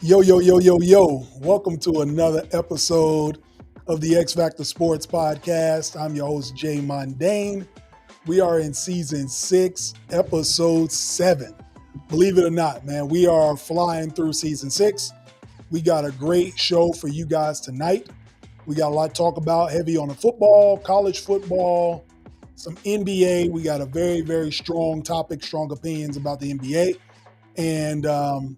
Yo, yo, yo, yo, yo. Welcome to another episode of the X-Factor Sportz Podcast. I'm your host, Jay Mondaine. We are in season 6, episode 7. Believe it or not, man, we are flying through season 6. We got a great show for you guys tonight. We got a lot to talk about, heavy on the football, college football, some NBA. We got a very, very strong topic, strong opinions about the NBA. And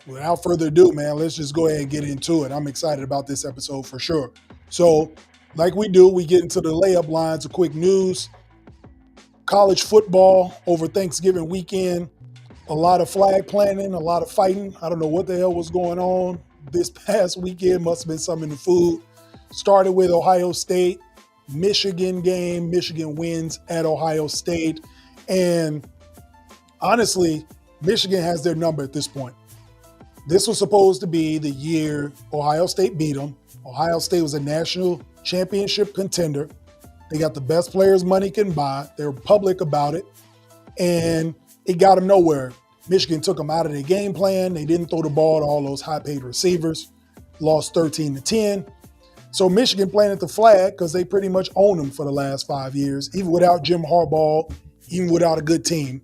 without further ado, man, let's just go ahead and get into it. I'm excited about this episode for sure. So, like we do, we get into the layup lines of quick news. College football over Thanksgiving weekend. A lot of flag planting, a lot of fighting. I don't know what the hell was going on this past weekend. Must have been something in the food. Started with Ohio State, Michigan game. Michigan wins at Ohio State. And honestly, Michigan has their number at this point. This was supposed to be the year Ohio State beat them. Ohio State was a national championship contender. They got the best players money can buy. They were public about it. And it got them nowhere. Michigan took them out of their game plan. They didn't throw the ball to all those high-paid receivers. Lost 13-10. So Michigan planted the flag because they pretty much owned them for the last 5 years. Even without Jim Harbaugh, even without a good team,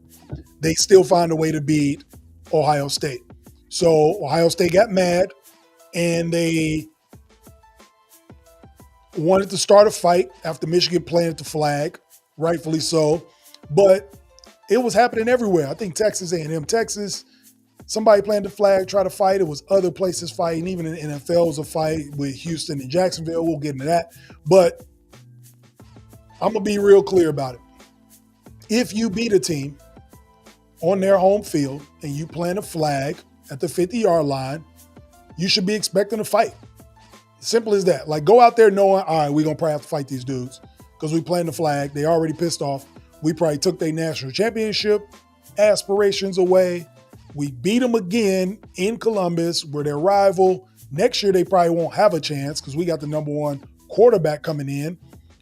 they still find a way to beat Ohio State. So Ohio State got mad and they wanted to start a fight after Michigan planted the flag, rightfully so. But it was happening everywhere. I think Texas A&M, Texas, somebody planted the flag, tried to fight. It was other places fighting. Even in the NFL was a fight with Houston and Jacksonville. We'll get into that. But I'm going to be real clear about it. If you beat a team on their home field and you plant a flag at the 50-yard line, you should be expecting a fight. Simple as that. Like, go out there knowing, all right, we're going to probably have to fight these dudes because we planted the flag. They already pissed off. We probably took their national championship aspirations away. We beat them again in Columbus. We're their rival. Next year, they probably won't have a chance because we got the number one quarterback coming in.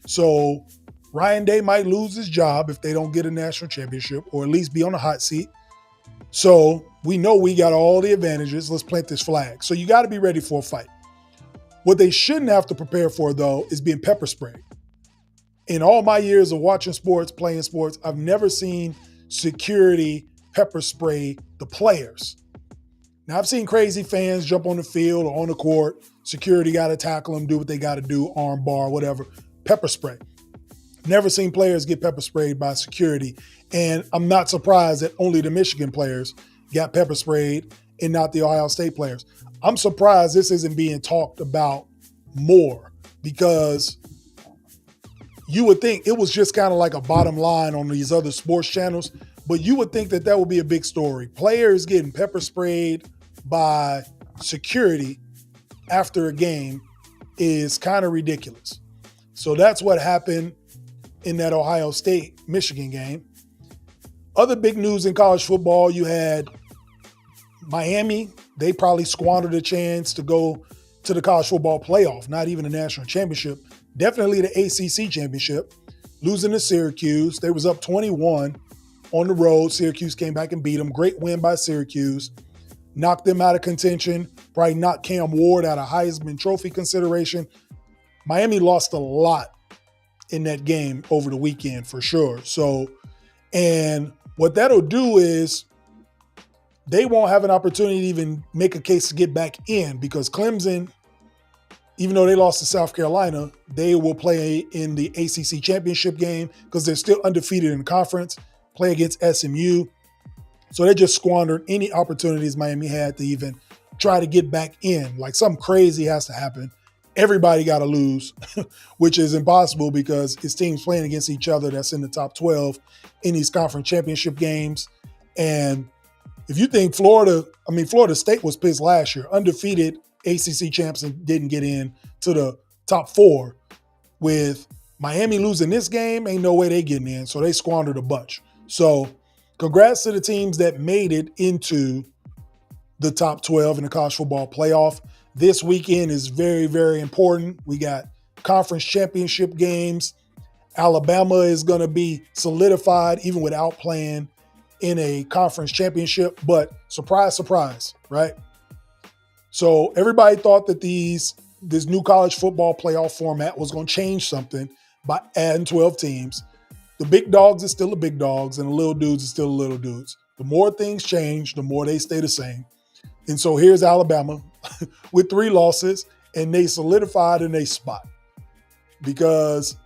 So Ryan Day might lose his job if they don't get a national championship or at least be on the hot seat. So we know we got all the advantages. Let's plant this flag. So you got to be ready for a fight. What they shouldn't have to prepare for, though, is being pepper sprayed. In all my years of watching sports, playing sports, I've never seen security pepper spray the players. Now, I've seen crazy fans jump on the field or on the court. Security got to tackle them, do what they got to do, arm bar, whatever. Pepper spray. Never seen players get pepper sprayed by security. And I'm not surprised that only the Michigan players got pepper sprayed and not the Ohio State players. I'm surprised this isn't being talked about more because you would think it was just kind of like a bottom line on these other sports channels, but you would think that that would be a big story. Players getting pepper sprayed by security after a game is kind of ridiculous. So that's what happened in that Ohio State-Michigan game. Other big news in college football, you had Miami. They probably squandered a chance to go to the college football playoff, not even a national championship, definitely the ACC championship, losing to Syracuse. They was up 21 on the road. Syracuse came back and beat them. Great win by Syracuse. Knocked them out of contention, probably knocked Cam Ward out of Heisman Trophy consideration. Miami lost a lot in that game over the weekend for sure. So, and what that'll do is they won't have an opportunity to even make a case to get back in because Clemson, even though they lost to South Carolina, they will play in the ACC championship game because they're still undefeated in the conference, play against SMU. So they just squandered any opportunities Miami had to even try to get back in. Like something crazy has to happen. Everybody got to lose, which is impossible because it's teams playing against each other that's in the top 12 in these conference championship games. And if you think Florida State was pissed last year, undefeated ACC champs and didn't get in to the top 4. With Miami losing this game, ain't no way they getting in. So they squandered a bunch. So congrats to the teams that made it into the top 12 in the college football playoff. This weekend is very, very important. We got conference championship games. Alabama is going to be solidified even without playing in a conference championship. But surprise, surprise, right? So everybody thought that this new college football playoff format was going to change something by adding 12 teams. The big dogs are still the big dogs, and the little dudes are still the little dudes. The more things change, the more they stay the same. And so here's Alabama with 3 losses, and they solidified in a spot because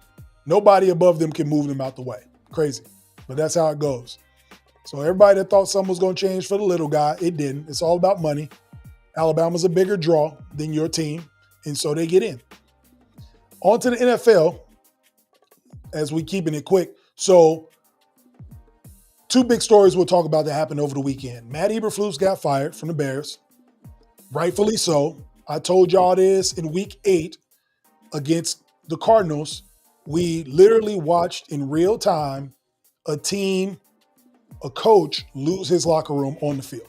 nobody above them can move them out the way. Crazy. But that's how it goes. So everybody that thought something was going to change for the little guy, it didn't. It's all about money. Alabama's a bigger draw than your team, and so they get in. On to the NFL, as we keeping it quick. So 2 big stories we'll talk about that happened over the weekend. Matt Eberflus got fired from the Bears, rightfully so. I told y'all this in week 8 against the Cardinals. We literally watched in real time a coach lose his locker room on the field.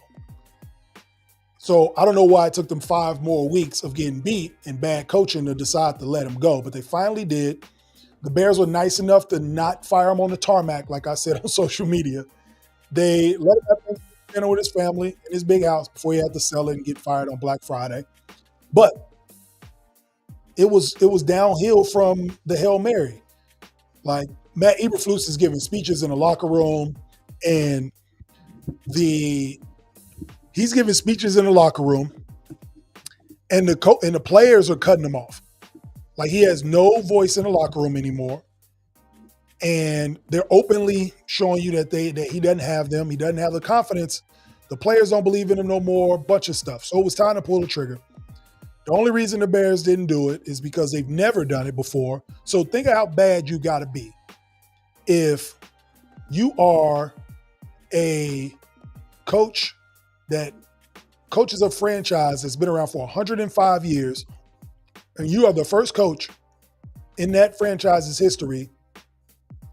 So I don't know why it took them 5 more weeks of getting beat and bad coaching to decide to let him go, but they finally did. The Bears were nice enough to not fire him on the tarmac, like I said on social media. They let him have dinner with his family in his big house before he had to sell it and get fired on Black Friday. But it was downhill from the Hail Mary. Like, Matt Eberflus is giving speeches in the locker room, and he's giving speeches in the locker room, and the players are cutting him off. Like, he has no voice in the locker room anymore, and they're openly showing you that he doesn't have them. He doesn't have the confidence. The players don't believe in him no more. Bunch of stuff. So it was time to pull the trigger. The only reason the Bears didn't do it is because they've never done it before. So think of how bad you got to be if you are a coach that coaches a franchise that's been around for 105 years, and you are the first coach in that franchise's history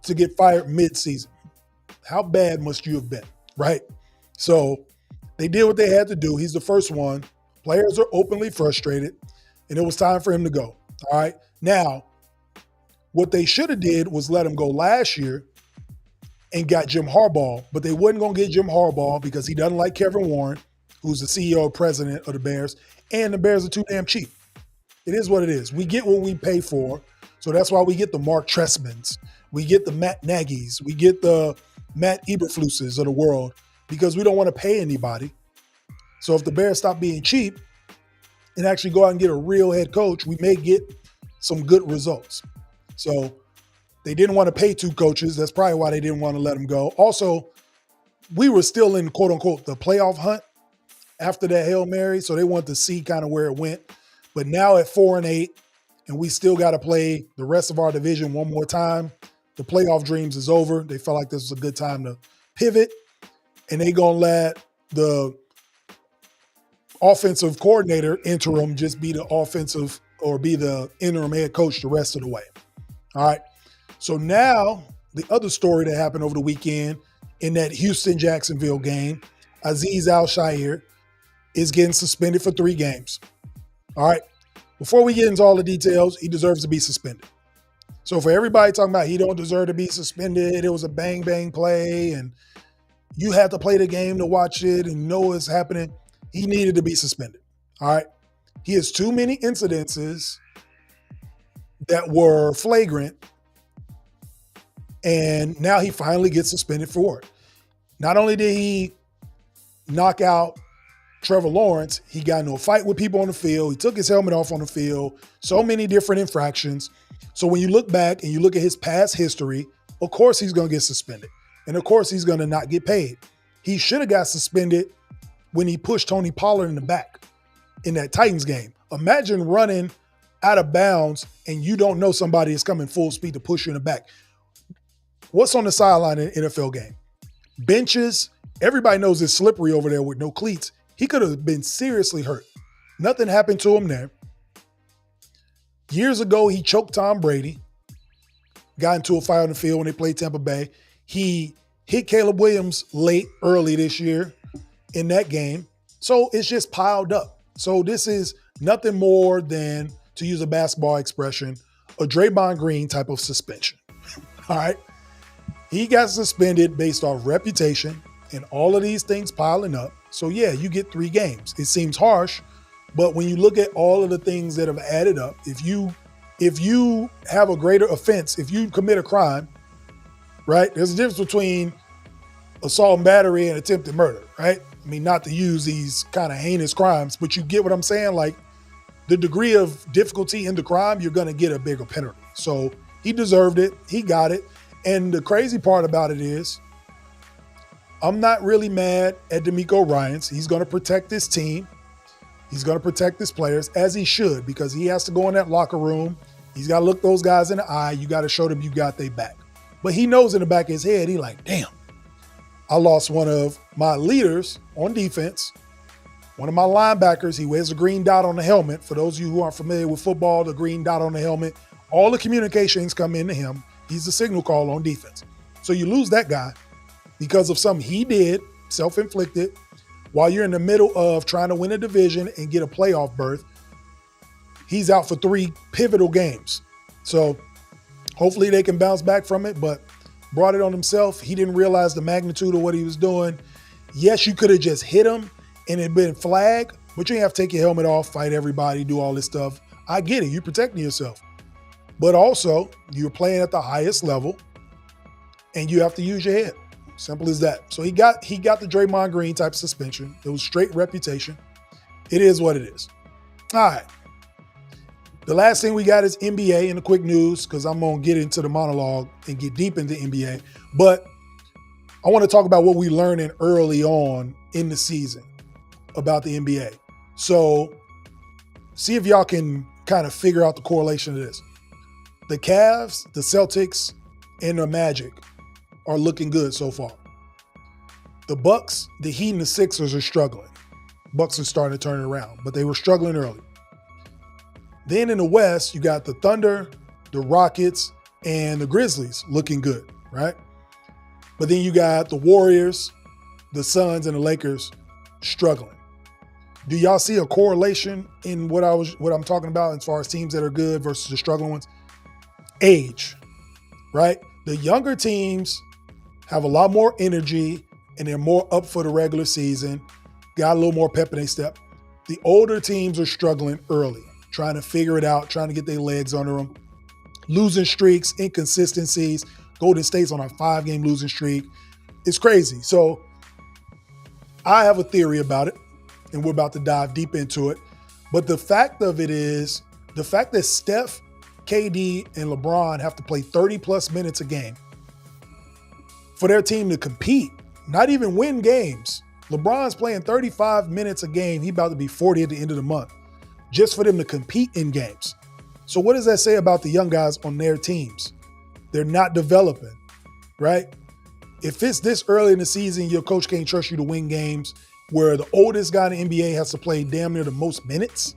to get fired mid-season. How bad must you have been, right? So they did what they had to do. He's the first one. Players are openly frustrated, and it was time for him to go. All right. Now, what they should have did was let him go last year and got Jim Harbaugh, but they wasn't going to get Jim Harbaugh because he doesn't like Kevin Warren, who's the CEO and president of the Bears, and the Bears are too damn cheap. It is what it is. We get what we pay for, so that's why we get the Mark Trestmans, we get the Matt Nagy's, we get the Matt Eberfluses of the world, because we don't want to pay anybody. So if the Bears stop being cheap and actually go out and get a real head coach, we may get some good results. So they didn't want to pay 2 coaches. That's probably why they didn't want to let him go. Also, we were still in, quote unquote, the playoff hunt after that Hail Mary. So they wanted to see kind of where it went. But now at 4-8, and we still got to play the rest of our division one more time, the playoff dreams is over. They felt like this was a good time to pivot, and they going to let the offensive coordinator interim just be the offensive or be the interim head coach the rest of the way. All right. So now the other story that happened over the weekend in that Houston-Jacksonville game, Aziz Al-Shaair is getting suspended for 3 games. All right. Before we get into all the details, he deserves to be suspended. So for everybody talking about he don't deserve to be suspended, it was a bang play, and you have to play the game to watch it and know what's happening, he needed to be suspended. All right. He has too many incidences that were flagrant, and now he finally gets suspended for it. Not only did he knock out Trevor Lawrence, he got into a fight with people on the field. He took his helmet off on the field. So many different infractions. So when you look back and you look at his past history, of course he's going to get suspended. And of course he's going to not get paid. He should have got suspended when he pushed Tony Pollard in the back in that Titans game. Imagine running out of bounds and you don't know somebody is coming full speed to push you in the back. What's on the sideline in an NFL game? Benches. Everybody knows it's slippery over there with no cleats. He could have been seriously hurt. Nothing happened to him there. Years ago, he choked Tom Brady, got into a fight on the field when they played Tampa Bay. He hit Caleb Williams early this year in that game. So it's just piled up. So this is nothing more than, to use a basketball expression, a Draymond Green type of suspension. All right. He got suspended based off reputation and all of these things piling up. So yeah, you get 3 games. It seems harsh, But when you look at all of the things that have added up, if you have a greater offense, if you commit a crime, right? There's a difference between assault and battery and attempted murder, right? I mean, not to use these kind of heinous crimes, but you get what I'm saying? Like, the degree of difficulty in the crime, you're going to get a bigger penalty. So he deserved it. He got it. And the crazy part about it is, I'm not really mad at DeMeco Ryans. He's going to protect his team. He's going to protect his players, as he should, because he has to go in that locker room. He's got to look those guys in the eye. You got to show them you got their back. But he knows in the back of his head, he like, damn, I lost one of my leaders on defense, one of my linebackers. He wears a green dot on the helmet. For those of you who aren't familiar with football, the green dot on the helmet, all the communications come into him. He's the signal call on defense. So you lose that guy because of something he did, self-inflicted, while you're in the middle of trying to win a division and get a playoff berth. He's out for 3 pivotal games. So hopefully they can bounce back from it, but brought it on himself. He didn't realize the magnitude of what he was doing. Yes, you could have just hit him and it'd been flagged, but you didn't have to take your helmet off, fight everybody, do all this stuff. I get it. You're protecting yourself. But also, you're playing at the highest level and you have to use your head. Simple as that. So he got the Draymond Green type suspension. It was straight reputation. It is what it is. All right. The last thing we got is NBA in the quick news, because I'm going to get into the monologue and get deep into NBA. But I want to talk about what we learning early on in the season about the NBA. So see if y'all can kind of figure out the correlation of this. The Cavs, the Celtics, and the Magic are looking good so far. The Bucks, the Heat, and the Sixers are struggling. Bucks are starting to turn it around, but they were struggling early. Then in the West, you got the Thunder, the Rockets, and the Grizzlies looking good, right? But then you got the Warriors, the Suns, and the Lakers struggling. Do y'all see a correlation in what I'm talking about as far as teams that are good versus the struggling ones? Age, right? The younger teams have a lot more energy and they're more up for the regular season, got a little more pep in their step. The older teams are struggling early, trying to figure it out, trying to get their legs under them. Losing streaks, inconsistencies. Golden State's on a 5-game losing streak. It's crazy. So I have a theory about it, and we're about to dive deep into it. But the fact of it is, the fact that Steph, KD, and LeBron have to play 30-plus minutes a game for their team to compete, not even win games. LeBron's playing 35 minutes a game. He's about to be 40 at the end of the month, just for them to compete in games. So what does that say about the young guys on their teams? They're not developing, right? If it's this early in the season, your coach can't trust you to win games where the oldest guy in the NBA has to play damn near the most minutes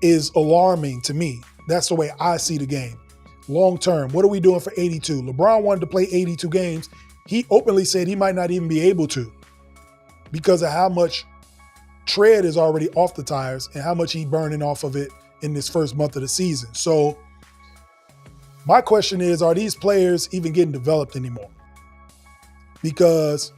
is alarming to me. That's the way I see the game. Long term, what are we doing for 82? LeBron wanted to play 82 games. He openly said he might not even be able to because of how much tread is already off the tires and how much he's burning off of it in this first month of the season. So my question is, are these players even getting developed anymore? Because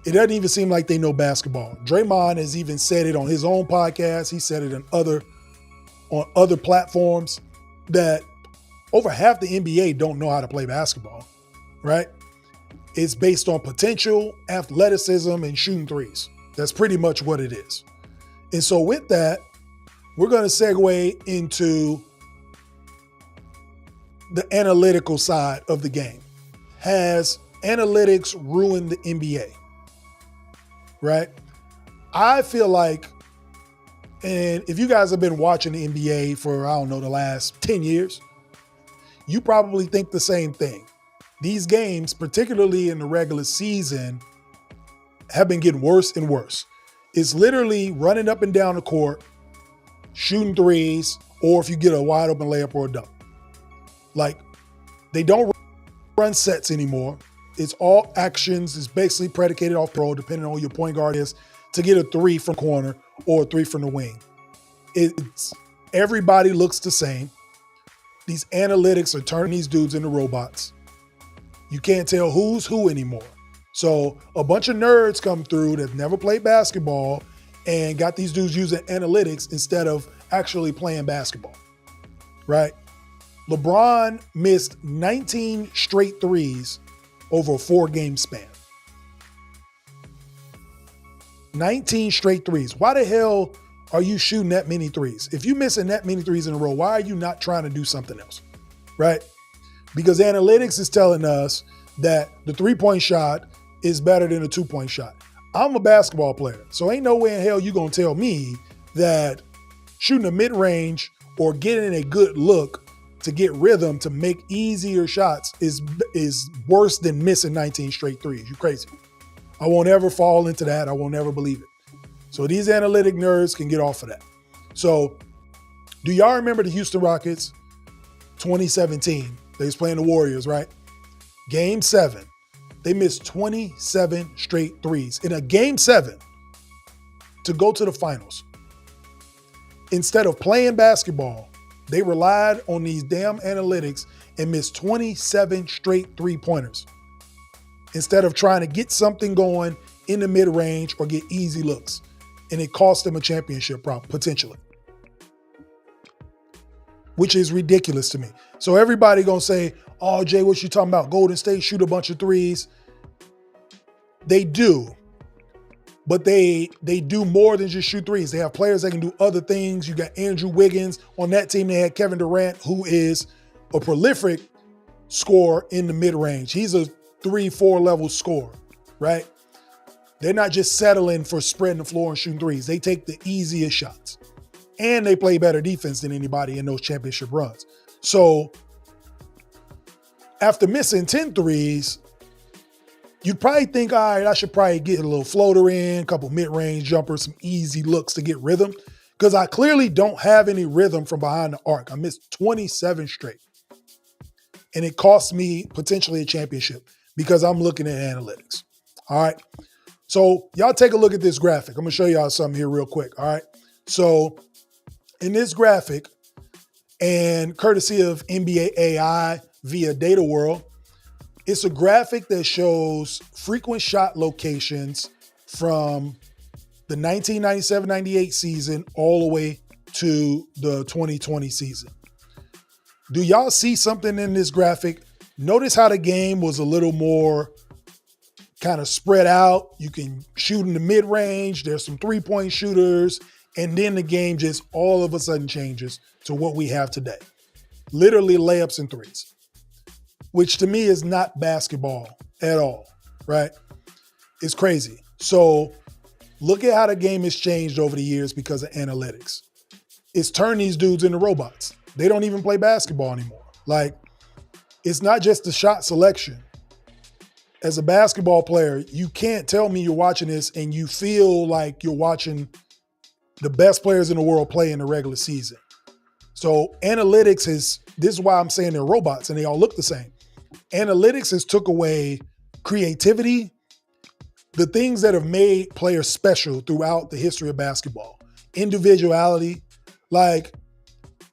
it doesn't even seem like they know basketball. Draymond has even said it on his own podcast. He said it on other platforms that over half the NBA don't know how to play basketball, right? It's based on potential, athleticism, and shooting threes. That's pretty much what it is. And so with that, we're going to segue into the analytical side of the game. Has analytics ruined the NBA? Right? I feel like, and if you guys have been watching the NBA for, I don't know, the last 10 years, you probably think the same thing. These games, particularly in the regular season, have been getting worse and worse. It's literally running up and down the court, shooting threes, or if you get a wide open layup or a dunk. Like, they don't run sets anymore. It's all actions. It's basically predicated off pro, depending on who your point guard is, to get a 3 from corner or a 3 from the wing. Everybody looks the same. These analytics are turning these dudes into robots. You can't tell who's who anymore. So a bunch of nerds come through that never played basketball, and got these dudes using analytics instead of actually playing basketball, right? LeBron missed 19 straight threes over a 4-game span. 19 straight threes. Why the hell are you shooting that many threes? If you're missing that many threes in a row, why are you not trying to do something else, right? Because analytics is telling us that the 3-point shot is better than a 2-point shot. I'm a basketball player, so ain't no way in hell you gonna tell me that shooting a mid-range or getting a good look to get rhythm to make easier shots is worse than missing 19 straight threes. You crazy. I won't ever fall into that. I won't ever believe it. So these analytic nerds can get off of that. So do y'all remember the Houston Rockets 2017? They was playing the Warriors, right? Game 7. They missed 27 straight threes in a game 7 to go to the finals. Instead of playing basketball, they relied on these damn analytics and missed 27 straight 3-pointers. Instead of trying to get something going in the mid-range or get easy looks. And it cost them a championship, potentially. Which is ridiculous to me. So everybody gonna say, oh, Jay, what you talking about? Golden State shoot a bunch of threes. They do. But they do more than just shoot threes. They have players that can do other things. You got Andrew Wiggins. On that team, they had Kevin Durant, who is a prolific scorer in the mid-range. He's a 3-4 level scorer, right? They're not just settling for spreading the floor and shooting threes. They take the easiest shots. And they play better defense than anybody in those championship runs. So after missing 10 threes, you'd probably think, all right, I should probably get a little floater in, a couple mid-range jumpers, some easy looks to get rhythm. Because I clearly don't have any rhythm from behind the arc. I missed 27 straight. And it cost me potentially a championship because I'm looking at analytics. All right. So y'all take a look at this graphic. I'm going to show y'all something here real quick. All right. So in this graphic, and courtesy of NBA AI via Data World, it's a graphic that shows frequent shot locations from the 1997-98 season all the way to the 2020 season. Do y'all see something in this graphic? Notice how the game was a little more kind of spread out. You can shoot in the mid-range. There's some 3-point shooters. And then the game just all of a sudden changes to what we have today. Literally layups and threes, which to me is not basketball at all, right? It's crazy. So look at how the game has changed over the years because of analytics. It's turned these dudes into robots. They don't even play basketball anymore. Like, it's not just the shot selection. As a basketball player, you can't tell me you're watching this and you feel like you're watching the best players in the world play in the regular season. So analytics this is why I'm saying they're robots and they all look the same. Analytics has took away creativity, the things that have made players special throughout the history of basketball. Individuality, like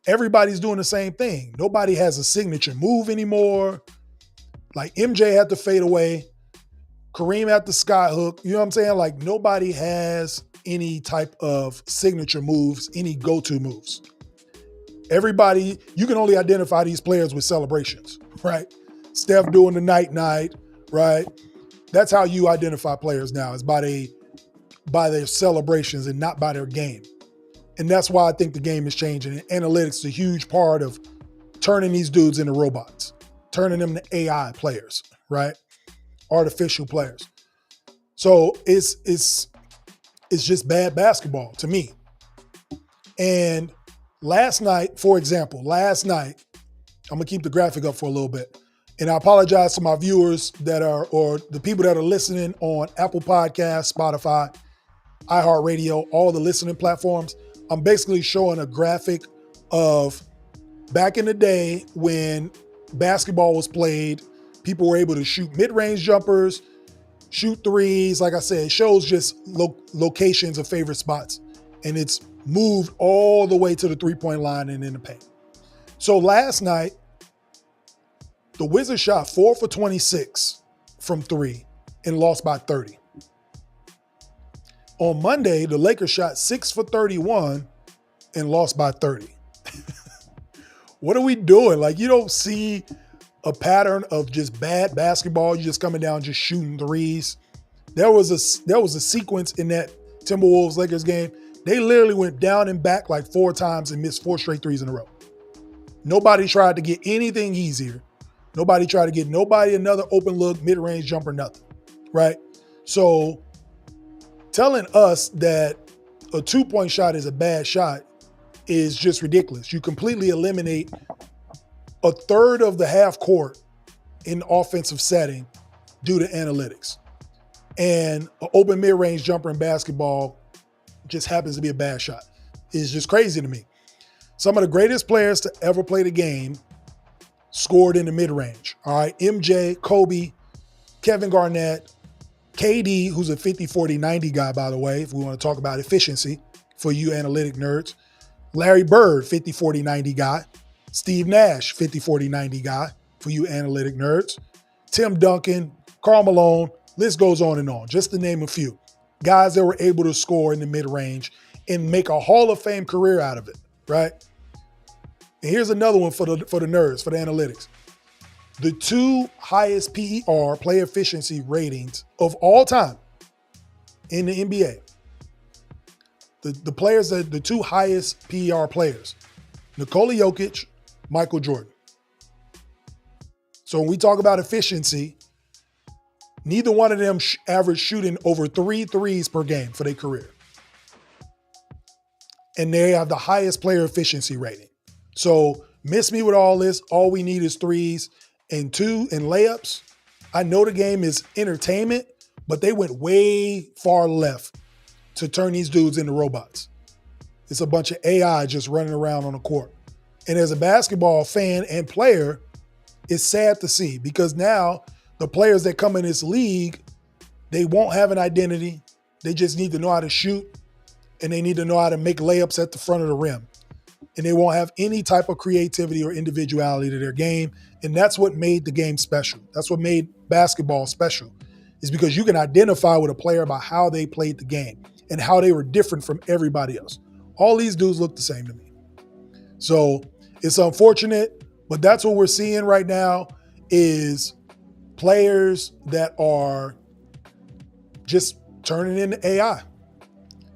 everybody's doing the same thing. Nobody has a signature move anymore. Like MJ had to fade away. Kareem had the sky hook. You know what I'm saying? Like nobody has any type of signature moves, any go-to moves. Everybody, you can only identify these players with celebrations, right? Steph doing the night-night, right? That's how you identify players now, is by their celebrations and not by their game. And that's why I think the game is changing. And analytics is a huge part of turning these dudes into robots, turning them to AI players, right? Artificial players. So it's just bad basketball to me. And last night, for example, I'm going to keep the graphic up for a little bit. And I apologize to my viewers or the people that are listening on Apple Podcasts, Spotify, iHeartRadio, all the listening platforms. I'm basically showing a graphic of back in the day when basketball was played, people were able to shoot mid-range jumpers, shoot threes. Like I said, it shows just locations of favorite spots. And it's moved all the way to the 3-point line and in the paint. So last night, the Wizards shot 4 for 26 from 3 and lost by 30. On Monday, the Lakers shot 6 for 31 and lost by 30. What are we doing? Like, you don't see a pattern of just bad basketball. You just coming down, just shooting threes. There was a sequence in that Timberwolves Lakers game. They literally went down and back like 4 times and missed 4 straight threes in a row. Nobody tried to get anything easier. Nobody tried to get another open look, mid-range jumper, nothing, right? So telling us that a 2-point shot is a bad shot is just ridiculous. You completely eliminate a third of the half court in the offensive setting due to analytics. And an open mid-range jumper in basketball just happens to be a bad shot. It's just crazy to me. Some of the greatest players to ever play the game scored in the mid-range. All right, MJ, Kobe, Kevin Garnett, KD, who's a 50, 40, 90 guy, by the way, if we want to talk about efficiency for you analytic nerds. Larry Bird, 50, 40, 90 guy. Steve Nash, 50, 40, 90 guy for you analytic nerds. Tim Duncan, Karl Malone, list goes on and on, just to name a few. Guys that were able to score in the mid-range and make a Hall of Fame career out of it, right? And here's another one for the nerds, for the analytics. The 2 highest PER, play efficiency ratings of all time in the NBA. The 2 highest PER players, Nikola Jokic, Michael Jordan. So when we talk about efficiency, neither one of them averaged shooting over 3 threes per game for their career. And they have the highest player efficiency rating. So miss me with all this. All we need is threes and layups. I know the game is entertainment, but they went way far left to turn these dudes into robots. It's a bunch of AI just running around on the court. And as a basketball fan and player, it's sad to see, because now the players that come in this league, they won't have an identity. They just need to know how to shoot, and they need to know how to make layups at the front of the rim. And they won't have any type of creativity or individuality to their game. And that's what made the game special. That's what made basketball special, is because you can identify with a player by how they played the game and how they were different from everybody else. All these dudes look the same to me. So it's unfortunate, but that's what we're seeing right now is players that are just turning into AI.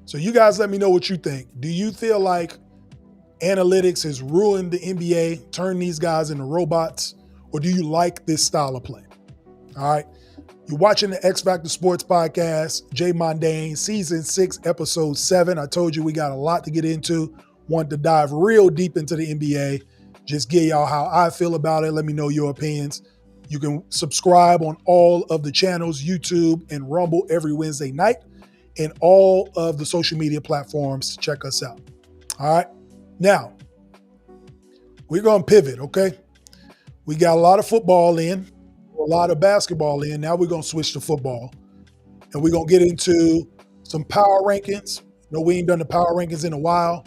So you guys let me know what you think. Do you feel like analytics has ruined the NBA, turned these guys into robots, or do you like this style of play? All right. You're watching the X-Factor Sportz Podcast, Jay Mondaine, Season 6, Episode 7. I told you we got a lot to get into. Want to dive real deep into the NBA. Just give y'all how I feel about it. Let me know your opinions. You can subscribe on all of the channels, YouTube and Rumble every Wednesday night, and all of the social media platforms to check us out. All right. Now, we're going to pivot, okay? We got a lot of football in, a lot of basketball in. Now we're going to switch to football, and we're going to get into some power rankings. No, we ain't done the power rankings in a while.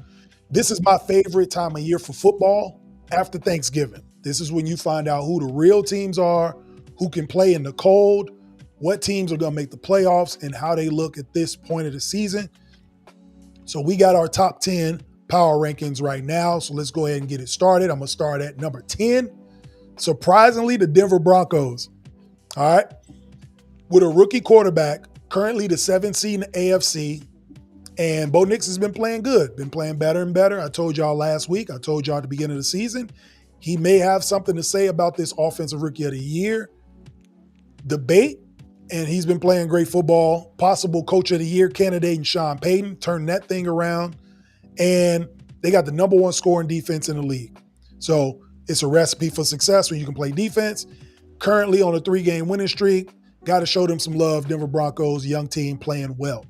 This is my favorite time of year for football after Thanksgiving. This is when you find out who the real teams are, who can play in the cold, what teams are going to make the playoffs, and how they look at this point of the season. So we got our top 10 power rankings right now. So let's go ahead and get it started. I'm going to start at number 10. Surprisingly, the Denver Broncos. All right. With a rookie quarterback, currently the 7th seed in the AFC. And Bo Nix has been playing good, been playing better and better. I told y'all last week, I told y'all at the beginning of the season, he may have something to say about this offensive rookie of the year debate. And he's been playing great football. Possible coach of the year candidate in Sean Payton turned that thing around. And they got the number 1 scoring defense in the league. So it's a recipe for success when you can play defense. Currently on a 3-game winning streak. Got to show them some love. Denver Broncos, young team playing well.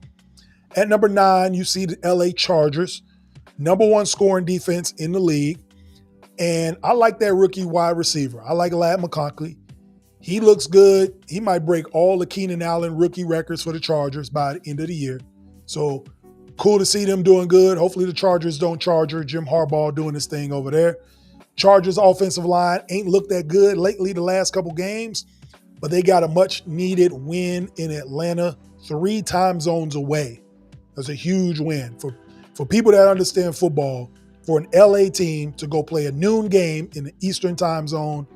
At number 9, you see the LA Chargers. Number 1 scoring defense in the league. And I like that rookie wide receiver. I like Ladd McConkey. He looks good. He might break all the Keenan Allen rookie records for the Chargers by the end of the year. So cool to see them doing good. Hopefully the Chargers don't charger. Jim Harbaugh doing his thing over there. Chargers offensive line ain't looked that good lately the last couple games, but they got a much needed win in Atlanta, 3 time zones away That's a huge win. For people that understand football, for an LA team to go play a noon game in the Eastern time zone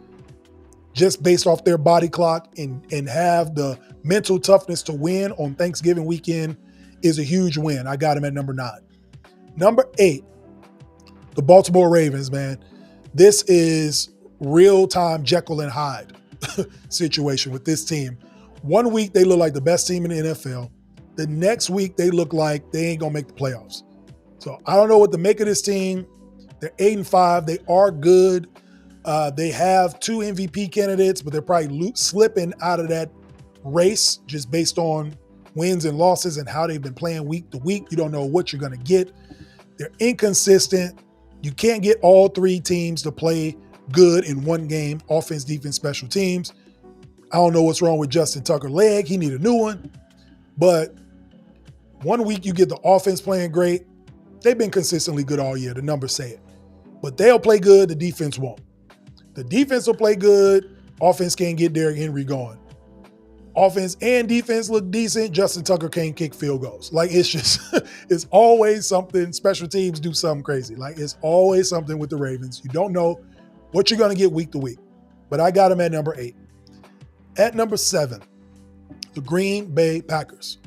just based off their body clock and have the mental toughness to win on Thanksgiving weekend is a huge win. I got him at number 9. Number 8, the Baltimore Ravens, man. This is real-time Jekyll and Hyde situation with this team. One week, they look like the best team in the NFL. The next week, they look like they ain't going to make the playoffs. So I don't know what to make of this team. They're 8-5. They are good. They have 2 MVP candidates, but they're probably slipping out of that race just based on wins and losses and how they've been playing week to week. You don't know what you're going to get. They're inconsistent. You can't get all 3 teams to play good in one game, offense, defense, special teams. I don't know what's wrong with Justin Tucker's leg. He need a new one. But one week you get the offense playing great. They've been consistently good all year. The numbers say it. But they'll play good. The defense won't. The defense will play good. Offense can't get Derrick Henry going. Offense and defense look decent. Justin Tucker can't kick field goals. Like, it's just, it's always something. Special teams do something crazy. Like, it's always something with the Ravens. You don't know what you're going to get week to week. But I got them at number 8. At number 7, the Green Bay Packers.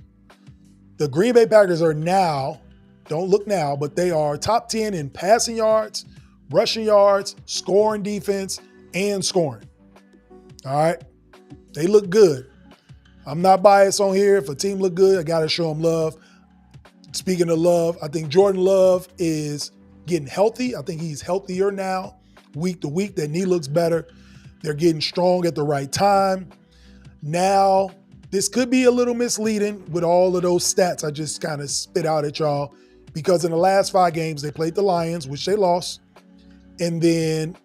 The Green Bay Packers are now, don't look now, but they are top 10 in passing yards, rushing yards, scoring defense, and scoring. All right? They look good. I'm not biased on here. If a team look good, I got to show them love. Speaking of love, I think Jordan Love is getting healthy. I think he's healthier now, week to week. That knee looks better. They're getting strong at the right time. Now, this could be a little misleading with all of those stats I just kind of spit out at y'all, because in the last 5 games, they played the Lions, which they lost. And then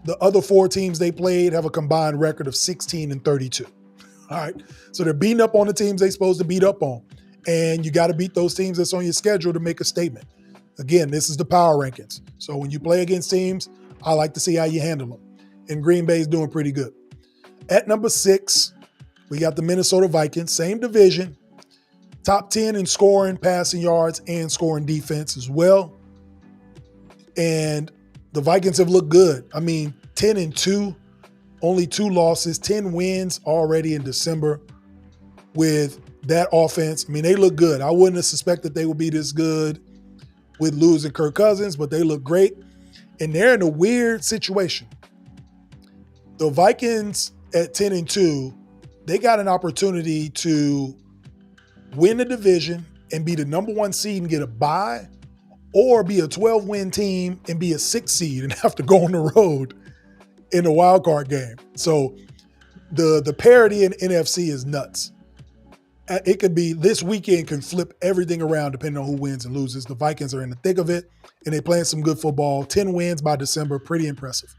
the other 4 teams they played have a combined record of 16-32. All right. So they're beating up on the teams they're supposed to beat up on. And you got to beat those teams that's on your schedule to make a statement. Again, this is the power rankings. So when you play against teams, I like to see how you handle them. And Green Bay's doing pretty good. At number 6, we got the Minnesota Vikings, same division, top 10 in scoring, passing yards, and scoring defense as well. And the Vikings have looked good. I mean, 10-2, only 2 losses, 10 wins already in December with that offense. I mean, they look good. I wouldn't have suspected they would be this good with losing Kirk Cousins, but they look great. And they're in a weird situation. The Vikings at 10-2, they got an opportunity to win the division and be the number 1 seed and get a bye, or be a 12-win team and be a 6th seed and have to go on the road in the wild card game. So the parity in NFC is nuts. It could be, this weekend can flip everything around depending on who wins and loses. The Vikings are in the thick of it, and they're playing some good football. 10 wins by December, pretty impressive.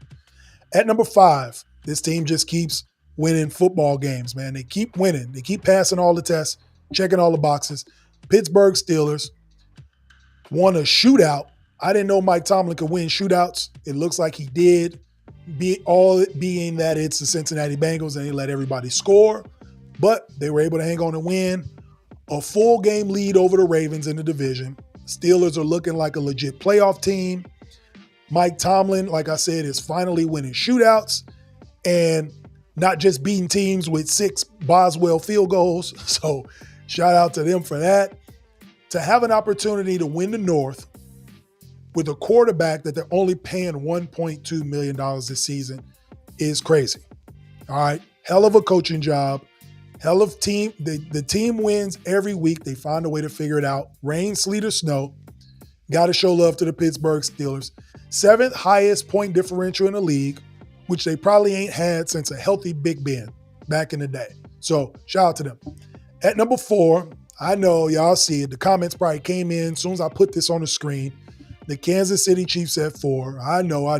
At number 5, this team just keeps winning football games, man. They keep winning. They keep passing all the tests, checking all the boxes. Pittsburgh Steelers won a shootout. I didn't know Mike Tomlin could win shootouts. It looks like he did, being that it's the Cincinnati Bengals and they let everybody score. But they were able to hang on and win. A full game lead over the Ravens in the division. Steelers are looking like a legit playoff team. Mike Tomlin, like I said, is finally winning shootouts and not just beating teams with 6 Boswell field goals. So shout out to them for that. To have an opportunity to win the North with a quarterback that they're only paying $1.2 million this season is crazy. All right. Hell of a coaching job. Hell of team. The team wins every week. They find a way to figure it out. Rain, sleet, or snow. Got to show love to the Pittsburgh Steelers. 7th highest point differential in the league, which they probably ain't had since a healthy Big Ben back in the day. So shout out to them. At number 4, I know y'all see it. The comments probably came in as soon as I put this on the screen. The Kansas City Chiefs at 4. I know. How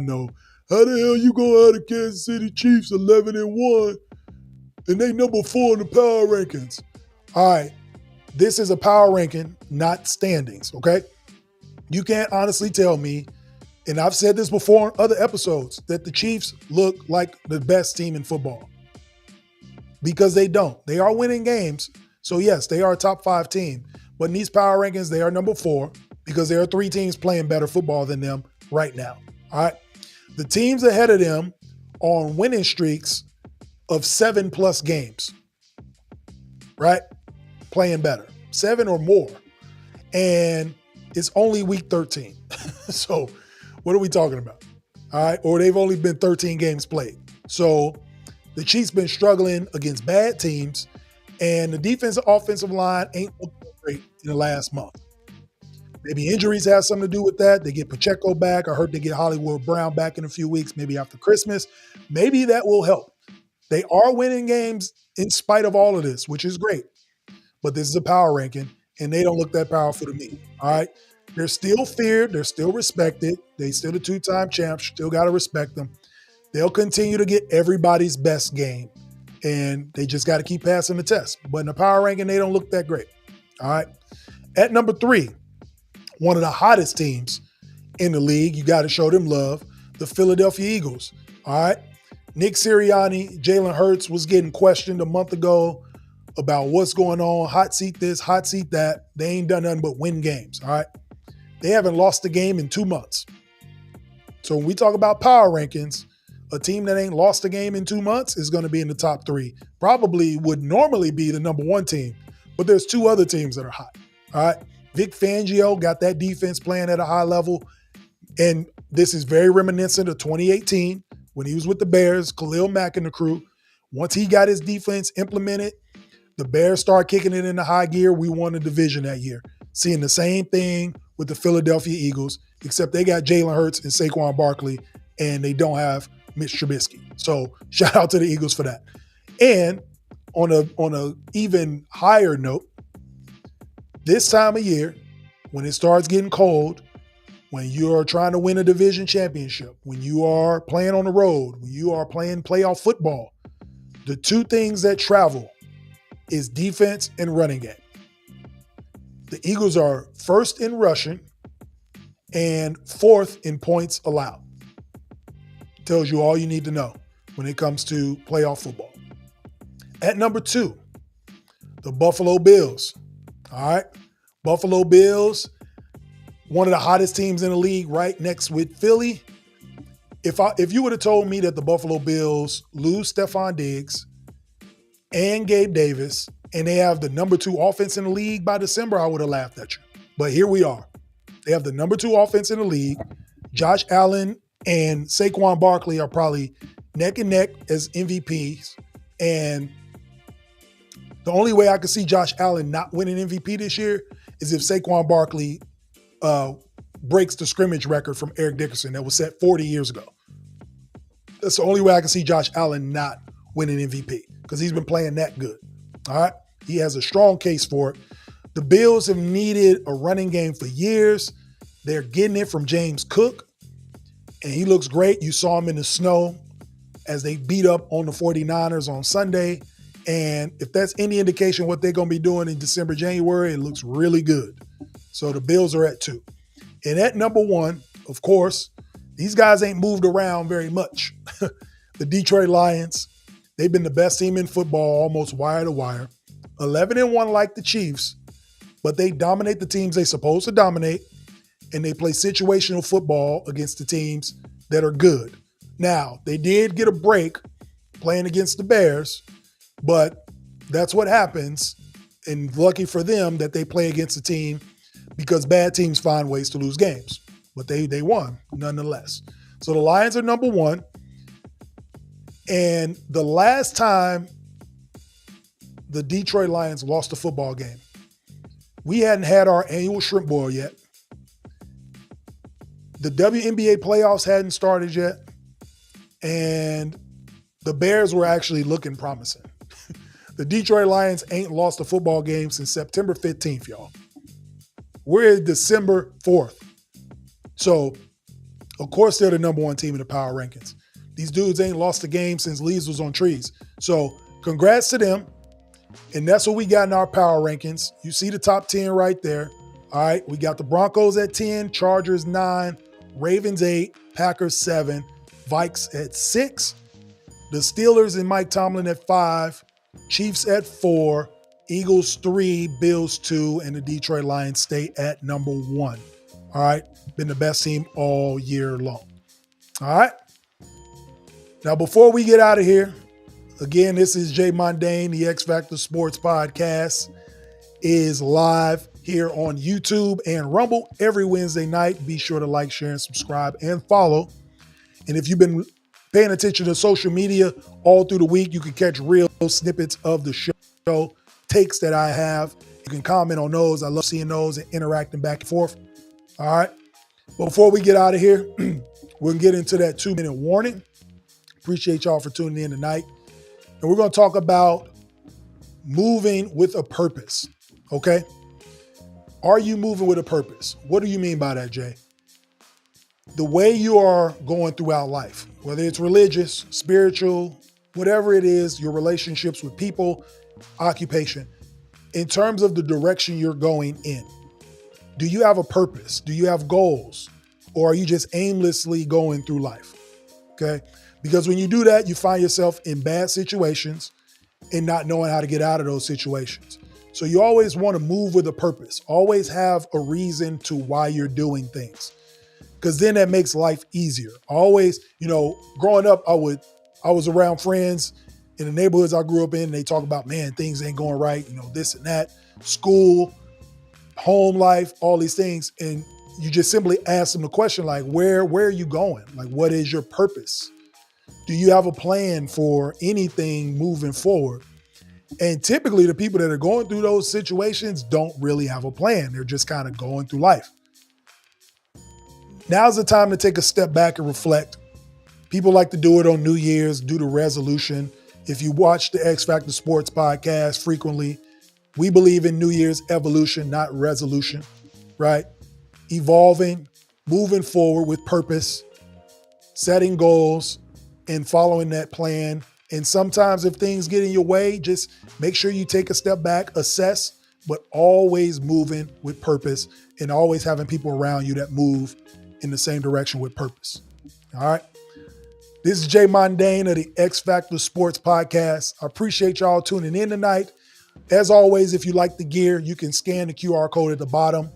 the hell you go out of Kansas City Chiefs 11-1 and they number 4 in the power rankings? All right. This is a power ranking, not standings, okay? You can't honestly tell me, and I've said this before in other episodes, that the Chiefs look like the best team in football. Because they don't. They are winning games. So yes, they are a top 5 team. But in these power rankings, they are number 4 because there are 3 teams playing better football than them right now. All right. The teams ahead of them are on winning streaks of 7+ games, right? Playing better, 7 or more. And it's only week 13. So what are we talking about? All right. Or they've only been 13 games played. So the Chiefs been struggling against bad teams, and the defensive offensive line ain't looking great in the last month. Maybe injuries have something to do with that. They get Pacheco back. I heard they get Hollywood Brown back in a few weeks, maybe after Christmas. Maybe that will help. They are winning games in spite of all of this, which is great. But this is a power ranking, and they don't look that powerful to me. All right. They're still feared. They're still respected. They still the 2-time champs. Still got to respect them. They'll continue to get everybody's best game, and they just got to keep passing the test. But in the power ranking, they don't look that great. All right. At number 3, one of the hottest teams in the league, you got to show them love, the Philadelphia Eagles. All right. Nick Sirianni, Jalen Hurts was getting questioned a month ago about what's going on, hot seat this, hot seat that. They ain't done nothing but win games. All right. They haven't lost a game in 2 months. So when we talk about power rankings, a team that ain't lost a game in 2 months is going to be in the top 3. Probably would normally be the number 1 team, but there's 2 other teams that are hot. All right. Vic Fangio got that defense playing at a high level. And this is very reminiscent of 2018 when he was with the Bears, Khalil Mack and the crew. Once he got his defense implemented, the Bears started kicking it into high gear. We won the division that year. Seeing the same thing with the Philadelphia Eagles, except they got Jalen Hurts and Saquon Barkley, and they don't have Mitch Trubisky. So shout out to the Eagles for that. And on a even higher note, this time of year, when it starts getting cold, when you are trying to win a division championship, when you are playing on the road, when you are playing playoff football, the 2 things that travel is defense and running game. The Eagles are 1st in rushing and 4th in points allowed. Tells you all you need to know when it comes to playoff football. At number 2, the Buffalo Bills. All right. Buffalo Bills, one of the hottest teams in the league, right next with Philly. If you would have told me that the Buffalo Bills lose Stephon Diggs and Gabe Davis and they have the number 2 offense in the league by December, I would have laughed at you. But here we are. They have the number 2 offense in the league. Josh Allen and Saquon Barkley are probably neck and neck as MVPs. And the only way I could see Josh Allen not winning MVP this year is if Saquon Barkley breaks the scrimmage record from Eric Dickerson that was set 40 years ago. That's the only way I can see Josh Allen not winning MVP because he's been playing that good. All right. He has a strong case for it. The Bills have needed a running game for years. They're getting it from James Cook, and he looks great. You saw him in the snow as they beat up on the 49ers on Sunday. And if that's any indication what they're going to be doing in December, January, it looks really good. So the Bills are at 2. And at number 1, of course, these guys ain't moved around very much. The Detroit Lions, they've been the best team in football almost wire to wire. 11-1 like the Chiefs, but they dominate the teams they're supposed to dominate, and they play situational football against the teams that are good. Now, they did get a break playing against the Bears, but that's what happens, and lucky for them that they play against a team because bad teams find ways to lose games. But they won nonetheless. So the Lions are number 1. And the last time the Detroit Lions lost a football game, we hadn't had our annual shrimp boil yet. The WNBA playoffs hadn't started yet. And the Bears were actually looking promising. The Detroit Lions ain't lost a football game since September 15th, y'all. We're December 4th. So, of course, they're the number 1 team in the power rankings. These dudes ain't lost a game since leaves was on trees. So, congrats to them. And that's what we got in our power rankings. You see the top 10 right there. All right, we got the Broncos at 10, Chargers 9, Ravens 8, Packers 7, Vikes at 6, the Steelers and Mike Tomlin at 5, Chiefs at 4, Eagles 3, Bills 2, and the Detroit Lions stay at number 1. All right. Been the best team all year long. All right. Now, before we get out of here, again, this is Jay Mondaine. The X-Factor Sportz Podcast is live here on YouTube and Rumble every Wednesday night. Be sure to like, share, and subscribe and follow. And if you've been paying attention to social media all through the week, you can catch real snippets of the show, takes that I have. You can comment on those. I love seeing those and interacting back and forth. All right. But before we get out of here, we're going to get into that 2-minute warning. Appreciate y'all for tuning in tonight. And we're going to talk about moving with a purpose. Okay. Are you moving with a purpose? What do you mean by that, Jay? The way you are going throughout life, whether it's religious, spiritual, whatever it is, your relationships with people, occupation, in terms of the direction you're going in, do you have a purpose? Do you have goals? Or are you just aimlessly going through life? Okay. Because when you do that, you find yourself in bad situations and not knowing how to get out of those situations. So you always want to move with a purpose. Always have a reason to why you're doing things. Because then that makes life easier. Always, growing up, I was around friends in the neighborhoods I grew up in. And they talk about, man, things ain't going right. This and that, school, home life, all these things. And you just simply ask them the question, like, where are you going? Like, what is your purpose? Do you have a plan for anything moving forward? And typically the people that are going through those situations don't really have a plan. They're just kind of going through life. Now's the time to take a step back and reflect. People like to do it on New Year's, do the resolution. If you watch the X-Factor Sportz Podcast frequently, we believe in New Year's evolution, not resolution, right? Evolving, moving forward with purpose, setting goals, and following that plan. And sometimes if things get in your way, just make sure you take a step back, assess, but always moving with purpose and always having people around you that move in the same direction with purpose. All right. This is Jay Mondaine of the X-Factor Sportz Podcast. I appreciate y'all tuning in tonight. As always, if you like the gear, you can scan the QR code at the bottom.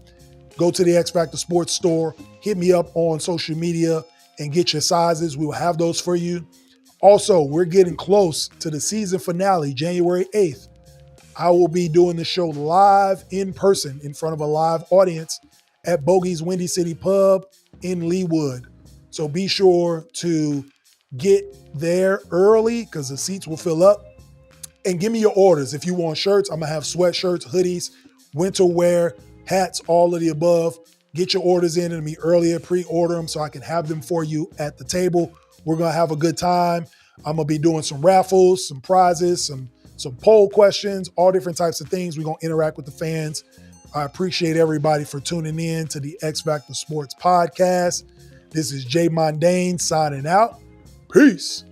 Go to the X-Factor Sportz store, hit me up on social media and get your sizes. We will have those for you. Also, we're getting close to the season finale, January 8th. I will be doing the show live in person in front of a live audience at Bogey's Windy City Pub in Leawood. So be sure to get there early because the seats will fill up. And give me your orders. If you want shirts, I'm going to have sweatshirts, hoodies, winter wear, hats, all of the above. Get your orders in and me earlier, pre-order them so I can have them for you at the table. We're going to have a good time. I'm going to be doing some raffles, some prizes, some poll questions, all different types of things. We're going to interact with the fans. I appreciate everybody for tuning in to the X-Factor Sportz Podcast. This is Jay Mondaine signing out. Peace.